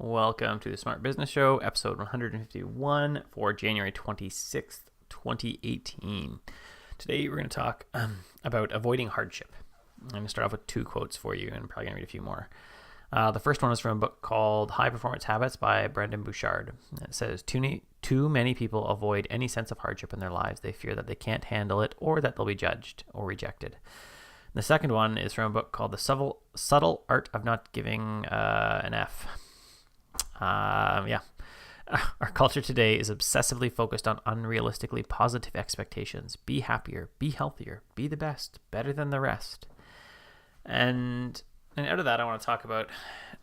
Welcome to the Smart Business Show, episode 151 for January 26th, 2018. Today we're going to talk about avoiding hardship. I'm going to start off with two quotes for you, and I'm probably going to read a few more. The first one is from a book called High Performance Habits by Brendon Burchard. It says, too many people avoid any sense of hardship in their lives. They fear that they can't handle it or that they'll be judged or rejected. The second one is from a book called The Subtle Art of Not Giving an F. Our culture today is obsessively focused on unrealistically positive expectations. Be happier, be healthier, be the best, better than the rest. And out of that, I want to talk about,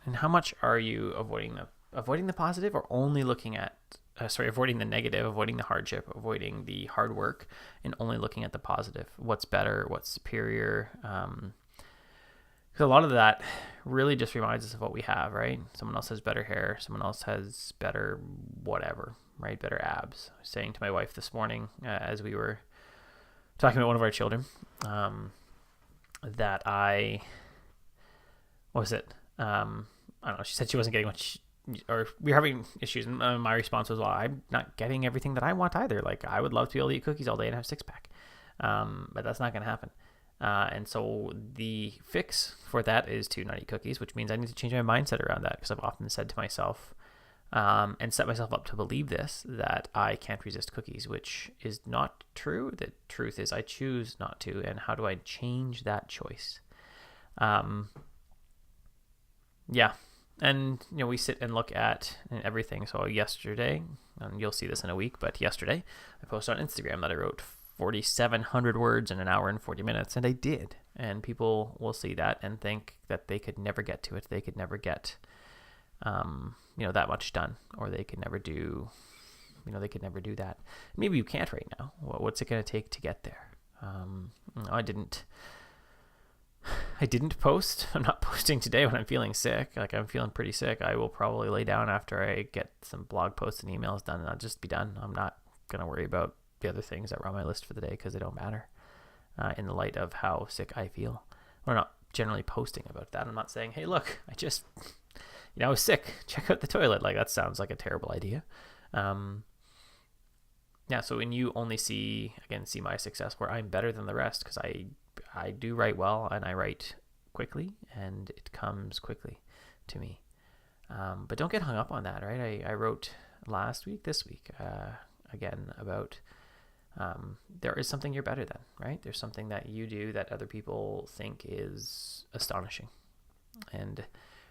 and how much are you avoiding the positive, or only looking at avoiding the negative, avoiding the hardship, avoiding the hard work, and only looking at the positive. What's better, what's superior. Because a lot of that really just reminds us of what we have, right? Someone else has better hair, someone else has better whatever, right? Better abs. I was saying to my wife this morning as we were talking about one of our children, that what was it? I don't know. She said she wasn't getting much, or we were having issues. And my response was, well, I'm not getting everything that I want either. Like, I would love to be able to eat cookies all day and have a six pack. But that's not going to happen. And so the fix for that is to not eat cookies, which means I need to change my mindset around that, because I've often said to myself, and set myself up to believe this, that I can't resist cookies, which is not true. The truth is I choose not to. And how do I change that choice? And, we sit and look at everything. So yesterday, and you'll see this in a week, but yesterday I posted on Instagram that I wrote 4,700 words in an hour and 40 minutes, and I did. And people will see that and think that they could never get to it. They could never get, that much done, or they could never do, they could never do that. Maybe you can't right now. What's it going to take to get there? I didn't post. I'm not posting today when I'm feeling sick. Like, I'm feeling pretty sick. I will probably lay down after I get some blog posts and emails done, and I'll just be done. I'm not going to worry about the other things that were on my list for the day, because they don't matter in the light of how sick I feel. We're not generally posting about that. I'm not saying, hey, look, I just, I was sick. Check out the toilet. Like, that sounds like a terrible idea. So when you only see my success where I'm better than the rest, because I do write well, and I write quickly, and it comes quickly to me. But don't get hung up on that, right? I wrote this week, again, about there is something you're better than, right? There's something that you do that other people think is astonishing. And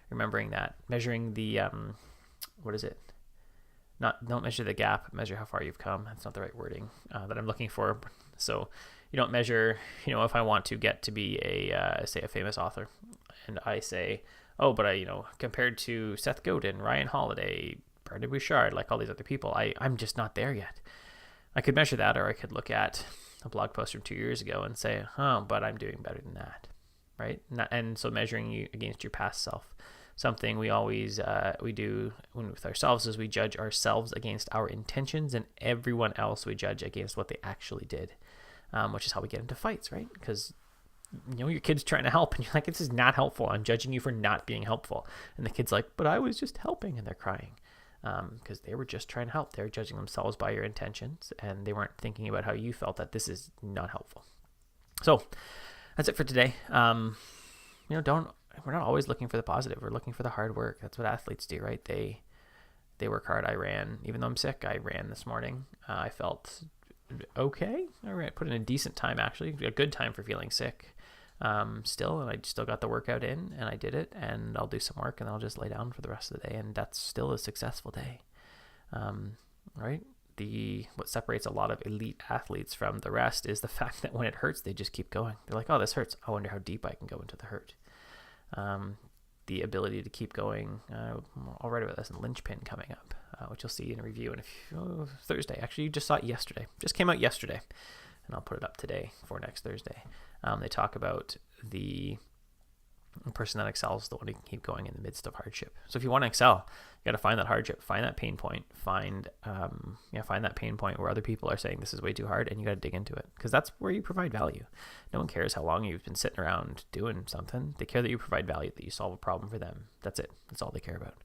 remembering that, measuring the, don't measure the gap, measure how far you've come. That's not the right wording that I'm looking for. So you don't measure, if I want to get to be a famous author, and I say, oh, but compared to Seth Godin, Ryan Holiday, Brendon Burchard, like all these other people, I'm just not there yet. I could measure that, or I could look at a blog post from 2 years ago and say, but I'm doing better than that, right? And so measuring you against your past self. Something we always we do with ourselves is we judge ourselves against our intentions, and everyone else we judge against what they actually did, which is how we get into fights, right? Because your kid's trying to help, and you're like, this is not helpful. I'm judging you for not being helpful. And the kid's like, but I was just helping, and they're crying because they were just trying to help. They were judging themselves by your intentions, and they weren't thinking about how you felt, that this is not helpful. So that's it for today. We're not always looking for the positive. We're looking for the hard work. That's what athletes do, right? They work hard. I ran, even though I'm sick, I ran this morning. I felt okay. I put in a decent time, actually, a good time for feeling sick still, and I still got the workout in, and I did it, and I'll do some work, and I'll just lay down for the rest of the day, and that's still a successful day, right? What separates a lot of elite athletes from the rest is the fact that when it hurts, they just keep going. They're like, oh, this hurts. I wonder how deep I can go into the hurt. The ability to keep going. I'll write about this in Linchpin coming up, which you'll see in a review Thursday. Actually, you just saw it yesterday. Just came out yesterday, and I'll put it up today for next Thursday. They talk about the person that excels is the one who can keep going in the midst of hardship. So if you want to excel, you got to find that hardship, find that pain point, find that pain point where other people are saying this is way too hard, and you got to dig into it, because that's where you provide value. No one cares how long you've been sitting around doing something. They care that you provide value, that you solve a problem for them. That's it. That's all they care about.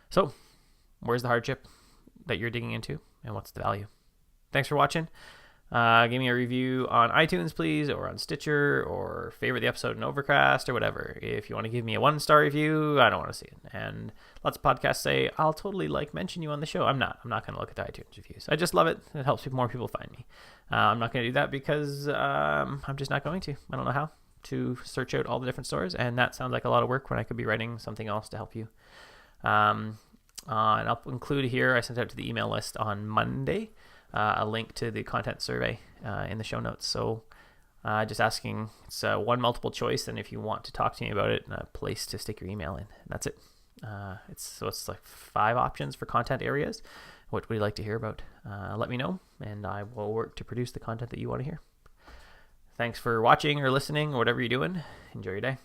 So where's the hardship that you're digging into, and what's the value? Thanks for watching. Give me a review on iTunes, please, or on Stitcher, or favorite the episode in Overcast, or whatever. If you want to give me a 1-star review, I don't want to see it. And lots of podcasts say, I'll totally mention you on the show. I'm not going to look at the iTunes reviews. I just love it. It helps more people find me. I'm not going to do that because I'm just not going to. I don't know how to search out all the different stores, and that sounds like a lot of work when I could be writing something else to help you. And I'll include here, I sent out to the email list on Monday, a link to the content survey in the show notes. So just asking, it's one multiple choice, and if you want to talk to me about it, a place to stick your email in. And that's it. It's 5 options for content areas. What would you like to hear about? Let me know, and I will work to produce the content that you want to hear. Thanks for watching or listening or whatever you're doing. Enjoy your day.